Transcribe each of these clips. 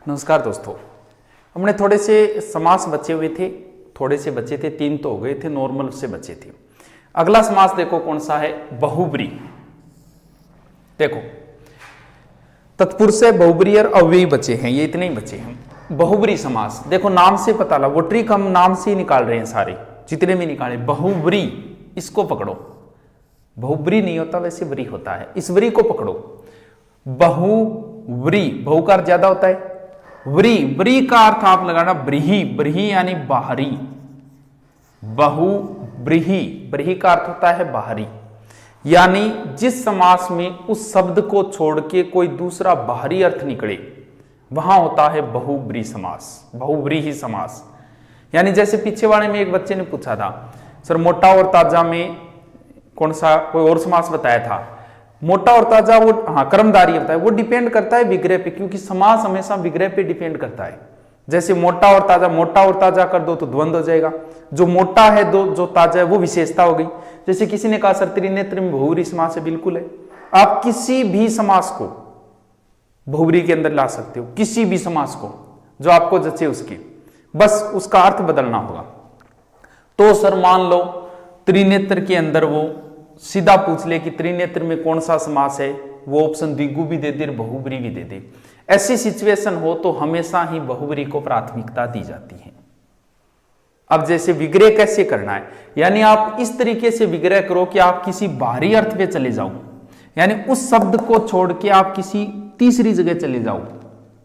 नमस्कार दोस्तों, हमने थोड़े से समास बचे हुए थे, थोड़े से बचे थे, 3 तो हो गए थे, नॉर्मल से बचे थे। अगला समास देखो कौन सा है, बहुब्री। देखो तत्पुरुष है, बहुब्री और अव्ययी बचे हैं, ये इतने ही बचे हैं। बहुब्री समास देखो नाम से पता लगा, वो ट्रिक हम नाम से ही निकाल रहे हैं सारे, जितने भी निकाले। बहुब्री, इसको पकड़ो। बहुब्री नहीं होता, वैसे व्री होता है, इस व्री को पकड़ो। बहुव्री, बहु का अर्थ ज्यादा होता है। व्री, व्री का अर्थ आप लगाना ब्रीही, ब्रीही यानी बाहरी। बहु ब्रीही, ब्रीही का अर्थ होता है बाहरी, यानी जिस समास में उस शब्द को छोड़ के कोई दूसरा बाहरी अर्थ निकले वहां होता है बहुब्री समास, बहुव्रीही समास। यानी जैसे पीछे वाले में एक बच्चे ने पूछा था, सर मोटा और ताजा में कौन सा कोई और समास बताया था। मोटा और ताजा, वो हाँ कर्मधारय बताया, वो डिपेंड करता है विग्रह पे, क्योंकि समास हमेशा विग्रह पे डिपेंड करता है। जैसे मोटा और ताजा, मोटा और ताजा कर दो तो द्वंद्व हो जाएगा। जो मोटा है दो, जो ताजा है वो विशेषता हो गई। जैसे किसी ने कहा सर त्रिनेत्र में बहुव्रीही समास है, बिल्कुल है। आप किसी भी समास को बहुव्रीही के अंदर ला सकते हो, किसी भी समास को जो आपको जचे उसकी, बस उसका अर्थ बदलना होगा। तो सर मान लो त्रिनेत्र के अंदर वो सीधा पूछ ले कि त्रिनेत्र में कौन सा समास है, वो ऑप्शन द्विगु भी दे दे, बहुव्रीही भी दे दे। ऐसी सिचुएशन हो तो हमेशा ही बहुव्रीही को प्राथमिकता दी जाती है। अब जैसे विग्रह कैसे करना है, यानी आप इस तरीके से विग्रह करो कि आप किसी बाहरी अर्थ पे चले जाओ, यानी उस शब्द को छोड़ के आप किसी तीसरी जगह चले जाओ,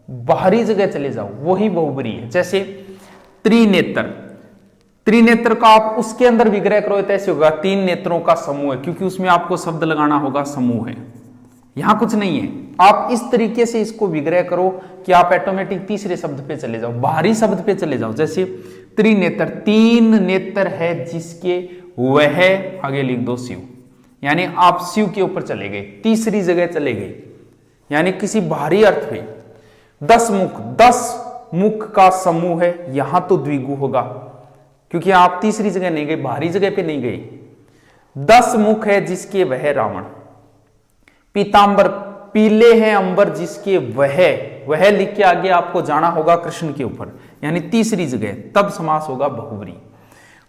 बाहरी जगह चले जाओ, वही बहुव्रीही है। जैसे त्रिनेत्र, त्रिनेत्र का आप उसके अंदर विग्रह करो तो ऐसे होगा, 3 नेत्रों का समूह है, क्योंकि उसमें आपको शब्द लगाना होगा समूह है, यहां कुछ नहीं है। आप इस तरीके से इसको विग्रह करो कि आप ऑटोमेटिक तीसरे शब्द पे चले जाओ, बाहरी शब्द पे चले जाओ। जैसे त्रिनेत्र, 3 नेत्र है जिसके वह, आगे लिख दो शिव, यानी आप शिव के ऊपर चले गए, तीसरी जगह चले गए, यानी किसी बाहरी अर्थ पे। 10 मुख, 10 मुख का समूह है, यहां तो द्विगु होगा, क्योंकि आप तीसरी जगह नहीं गए, बाहरी जगह पे नहीं गए। 10 मुख है जिसके वह रावण। पीतांबर, पीले हैं अंबर जिसके वह लिख के आगे आपको जाना होगा कृष्ण के ऊपर, यानी तीसरी जगह, तब समास होगा बहुव्रीही।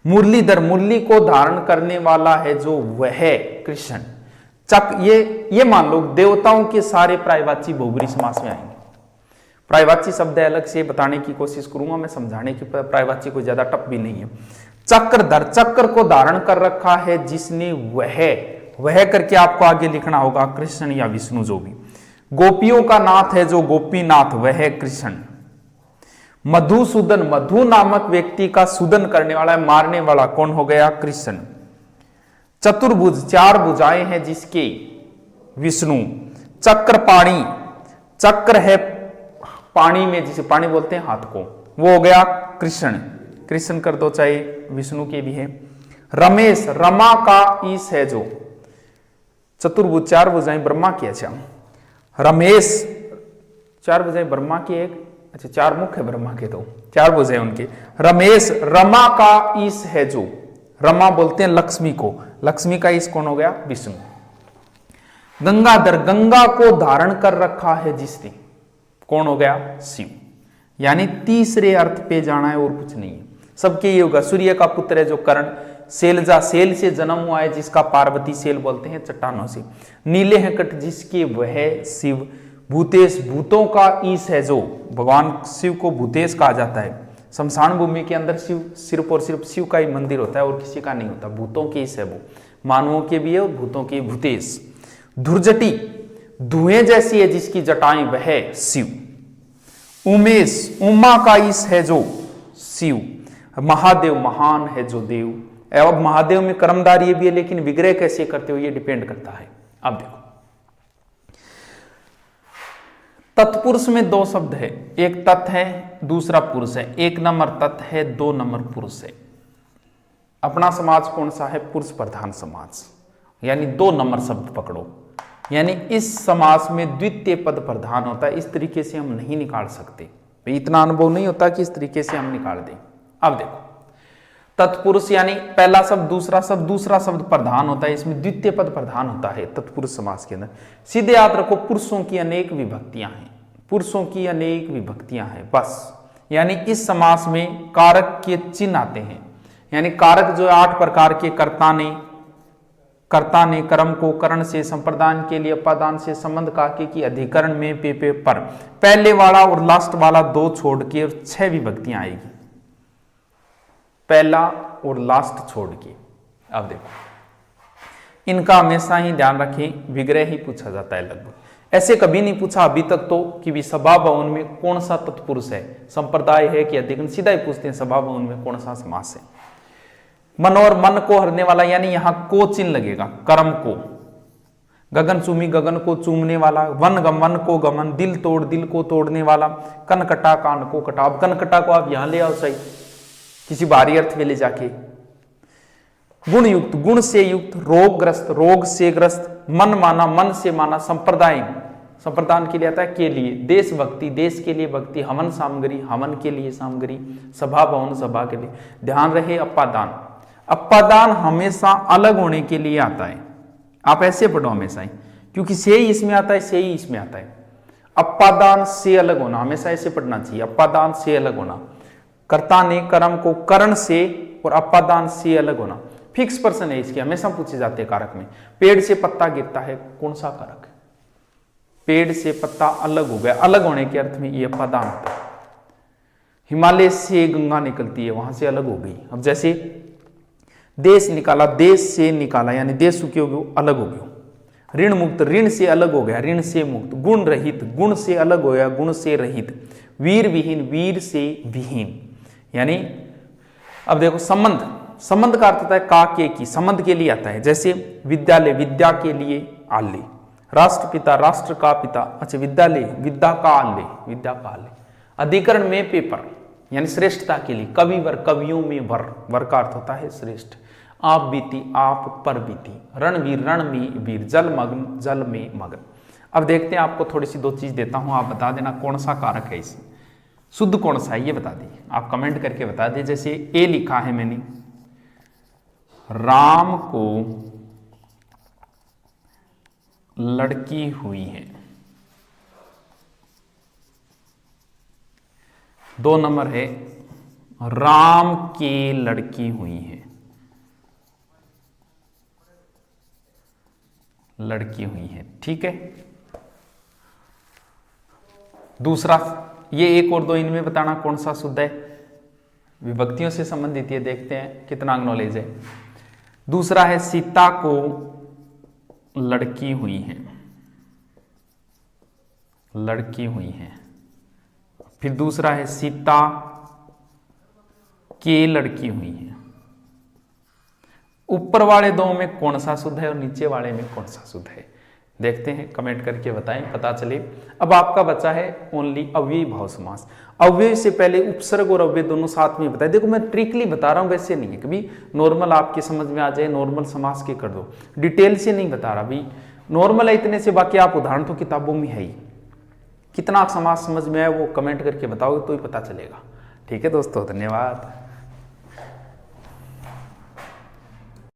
मुरलीधर, मुरली को धारण करने वाला है जो वह कृष्ण। चक, ये मान लो देवताओं के सारे प्रायवाची बहुव्रीही समास में आएंगे। प्रायवाची शब्द अलग से बताने की कोशिश करूंगा मैं, समझाने की, प्रायवाची कोई ज्यादा टफ भी नहीं है। चक्रधर, चक्र को धारण कर रखा है जिसने वह करके आपको आगे लिखना होगा कृष्ण या विष्णु, जो भी। गोपियों का नाथ है जो गोपीनाथ, वह कृष्ण। मधुसूदन, मधु नामक व्यक्ति का सूदन करने वाला है, मारने वाला, कौन हो गया, कृष्ण। चतुर्भुज, 4 भुजाएं हैं जिसके, विष्णु। चक्रपाणी, चक्र है पानी में, जिसे पानी बोलते हैं हाथ को, वो हो गया कृष्ण, कृष्ण कर दो, चाहे विष्णु के भी है। रमेश, रमा का ईश है जो, चतुर्भुज 4 भुजाएं ब्रह्मा की, अच्छा रमेश 4 भुजाएं ब्रह्मा की, एक अच्छा 4 मुख है ब्रह्मा के, तो 4 भुजाएं उनके। रमेश, रमा का ईश है जो, रमा बोलते हैं लक्ष्मी को, लक्ष्मी का ईश कौन हो गया, विष्णु। गंगाधर, गंगा को धारण कर रखा है जिसने, कौन हो गया, शिव। यानी तीसरे अर्थ पे जाना है और कुछ नहीं है, सबके ये होगा। सूर्य का पुत्र है जो कर्ण, सेलजा, सेल से जन्म हुआ है जिसका पार्वती, सेल बोलते हैं चट्टानों से। नीले हैं कट जिसके वह शिव। भूतेश, भूतों का ईश है जो, भगवान शिव को भूतेश कहा जाता है। शमशान भूमि के अंदर शिव, सिर्फ और सिर्फ शिव का ही मंदिर होता है और किसी का नहीं होता, भूतों के ईश है वो, मानवों के भी है और भूतों के, भूतेश। धुर्जटी, धुएं जैसी है जिसकी जटाएं, वह शिव। उमेश, उमा का ईश है जो, शिव। महादेव, महान है जो देव। अब महादेव में कर्मधारय ये भी है, लेकिन विग्रह कैसे करते हो ये डिपेंड करता है। अब देखो तत्पुरुष में 2 शब्द है, एक तत् है, दूसरा पुरुष है। 1 नंबर तत् है, 2 नंबर पुरुष है। अपना समाज कौन सा है, पुरुष प्रधान समाज, यानी 2 नंबर शब्द पकड़ो, यानी इस समास में द्वितीय पद प्रधान होता है। इस तरीके से हम नहीं निकाल सकते, इतना अनुभव नहीं होता कि इस तरीके से हम निकाल दें। अब देखो तत्पुरुष यानी पहला शब्द, दूसरा शब्द प्रधान होता है, इसमें द्वितीय पद प्रधान होता है तत्पुरुष समास के अंदर। सीधे याद रखो पुरुषों की अनेक विभक्तियां हैं, पुरुषों की अनेक विभक्तियां हैं बस। यानी इस समास में कारक के चिन्ह आते हैं, यानी कारक जो 8 प्रकार के कर्ता ने कर्म को करण से, संप्रदान के लिए अपादान से, संबंध काके की अधिकरण में पे पर, पहले वाला और लास्ट वाला 2 छोड़ के और 6 विभक्तियां आएगी, पहला और लास्ट छोड़ के। अब देखो इनका हमेशा ही ध्यान रखें, विग्रह ही पूछा जाता है लगभग, ऐसे कभी नहीं पूछा अभी तक तो कि भी सभा भवन में कौन सा तत्पुरुष है, संप्रदाय है कि अधिकरण, सीधा ही पूछते हैं सभा भवन में कौन सा समास है। मन और मन को हरने वाला, यानी यहां को चिन्ह लगेगा, कर्म को, गगन चूमी गगन को चूमने वाला, वन को गमन, दिल तोड़ दिल को तोड़ने वाला, कन कटा कान को कटा। अब कन कटा को आप यहां ले आओ सही किसी बाहरी अर्थ में ले जाके। गुण युक्त, गुण से युक्त, रोगग्रस्त, रोग से ग्रस्त, मन माना, मन से माना, संप्रदाय, संप्रदान के लिए आता है के लिए, देशभक्ति, देश के लिए भक्ति, हवन सामग्री, हवन के लिए सामग्री, सभा भवन, सभा के लिए। ध्यान रहे अपादान, अपादान हमेशा अलग होने के लिए आता है, आप ऐसे पढ़ो हमेशा ही, क्योंकि से ही इसमें आता है, से ही इसमें आता है। अपादान से अलग होना, हमेशा ऐसे पढ़ना चाहिए, अपादान से अलग होना, कर्ता ने कर्म को करण से और अपादान से अलग होना। फिक्स पर्सन है इसके, हमेशा पूछे जाते हैं कारक में। पेड़ से पत्ता गिरता है, कौन सा कारक है? पेड़ से पत्ता अलग हो गया, अलग होने के अर्थ में ये अपादान होता है। हिमालय से गंगा निकलती है, वहां से अलग हो गई। अब जैसे देश निकाला, देश से निकाला, यानी देश के हो गए अलग हो गए। ऋण मुक्त, ऋण से अलग हो गया, ऋण से मुक्त। गुण रहित, गुण से अलग हो गया, गुण से रहित। वीर विहीन, वीर से विहीन। यानी अब देखो संबंध, संबंध का अर्थ होता है का के की, संबंध के लिए आता है। जैसे विद्यालय, विद्या के लिए आल्य। राष्ट्रपिता, राष्ट्र का पिता, अच्छा विद्यालय, विद्या का आल्य, विद्या का आल्य। अधिकरण में पेपर, यानी श्रेष्ठता के लिए। कविवर, कवियों में वर, वर का अर्थ होता है श्रेष्ठ। आप बीती, आप पर बीती। रणवीर, रण में वीर। जलमग्न, जल में मग्न। अब देखते हैं, आपको थोड़ी सी 2 चीज देता हूं, आप बता देना कौन सा कारक है इसमें, शुद्ध कौन सा है ये बता दीजिए, आप कमेंट करके बता दीजिए। जैसे ए लिखा है मैंने, राम को लड़की हुई है। 2 नंबर है राम के लड़की हुई है, लड़की हुई है, ठीक है। दूसरा, ये 1 और 2 इनमें बताना कौन सा शुद्ध है, विभक्तियों से संबंधित, ये देखते हैं कितना नॉलेज है। दूसरा है सीता को लड़की हुई है, लड़की हुई है। फिर दूसरा है सीता के लड़की हुई है। ऊपर वाले 2 में कौन सा शुद्ध है और नीचे वाले में कौन सा शुद्ध है, देखते हैं, कमेंट करके बताएं, पता चले। अब आपका बचा है ओनली अव्ययी भाव समास। अव्यय से पहले उपसर्ग और अव्यय दोनों साथ में बताए। देखो मैं ट्रिकली बता रहा हूं, वैसे नहीं है, कभी नॉर्मल आपके समझ में आ जाए, नॉर्मल समास के कर दो, डिटेल से नहीं बता रहा, अभी नॉर्मल है इतने से, बाकी आप उदाहरण तो किताबों में है ही। कितना समास समझ में आया वो कमेंट करके बताओगे तो ही पता चलेगा। ठीक है दोस्तों, धन्यवाद।